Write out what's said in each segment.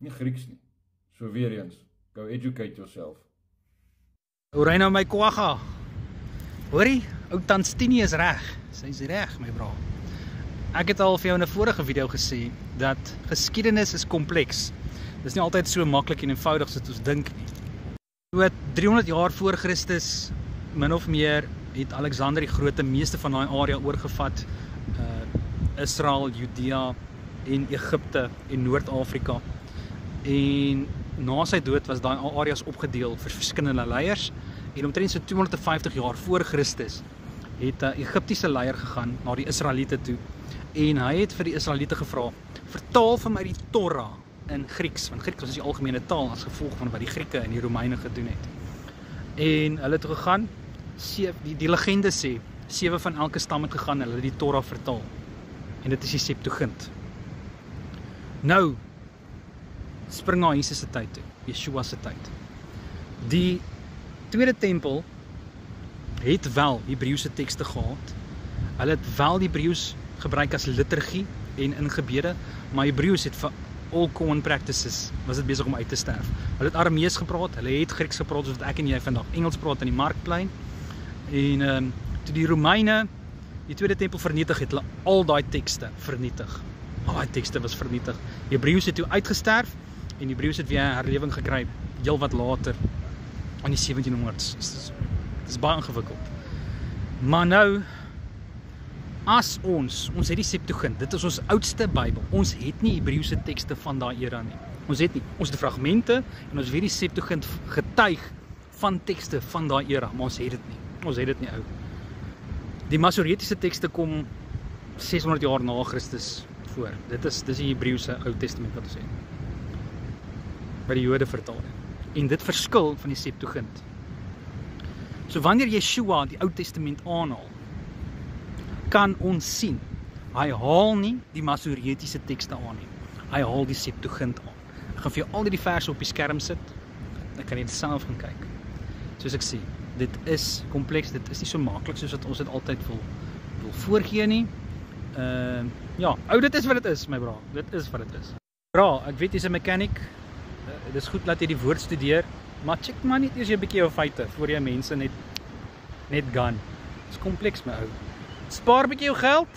nie Grieks nie. So weer eens, go educate yourself. Hoor nou my kwagga. Hoorie, ou Tanstini is reg. Sy is reg, my bra. Ek het al vir jou in 'n vorige video gesê dat geskiedenis is kompleks. Dis nie altyd so maklik en eenvoudig soos ons dink nie. So 300 jaar voor Christus, min of meer, het Alexander die Grote meeste van daai area oorgevat. Israel, Judea en Egipte en Noord-Afrika. En na sy dood was daai areas opgedeel vir verskillende leiers. En omtrent so 250 jaar voor Christus het 'n Egiptiese leier gegaan na die Israeliete toe. En hy het vir die Israeliete gevra, vertaal vir my die Torah in Grieks, want Grieks was die algemene taal as gevolg van wat die Grieke en die Romeine gedoen het. En hulle het gegaan, die legende sê, 7 van elke stam het gegaan en hulle het die Torah vertaal. En dit is die Septuagint. Nou, spring na Jesus se tyd toe, Yeshua se tyd. Die Tweede Tempel het wel Hebreëse tekste gehad. Hulle het wel die Hebreëus gebruik as liturgie en in gebede, maar Hebreëus het vir all common practices was dit besig om uit te sterf. Hulle het Aramees gepraat, hulle het Grieks gepraat soos wat ek en jy vandag Engels praat in die markplein. En toe die Romeine die Tweede Tempel vernietig het, hulle al daai tekste vernietig. Al daai tekste was vernietig. Hebreëus het toe uitgesterf en Hebreëus het weer herlewing gekry heel wat later in die 1700s. Dit is baie ingewikkeld. Maar nou, as ons het die Septuagint, dit is ons oudste Bybel. Ons het nie Hebreëse tekste van daai era nie. Ons het die fragmente en ons weet die Septuagint getuig van tekste van daai era, maar ons het dit nie. Ons het dit nie ou. Die Masoretiese tekste kom 600 jaar na Christus voor. Dis die Hebreëse Ou Testament wat ons het. By die Jode vertaal het. En dit verskil van die Septuagint. So wanneer Yeshua die Ou Testament aanhaal, kan ons sien, hy haal nie die Masoretiese tekste aan nie. Hy haal die Septuagint aan. Ek gaan vir jou al die verse op die skerm sit, dan kan jy dit self gaan kyk. Soos ek sê, dit is kompleks, dit is nie so maklik soos wat ons dit altyd wil voorgee nie. Ja, ou, dit is wat dit is, my bra. Dit is wat dit is. Bra, ek weet jy's 'n mechanic. Dit is goed dat jy die woord studeer, maar check maar net eers 'n bietjie jou feite voor jy mense net gaan. Dit is kompleks, my ou. Spaar 'n bietjie jou geld,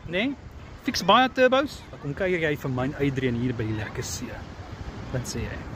né? Fix baie turbos. Dan kom kuier jy vir myn Adrian hier by die lekker see. Wat sê jy?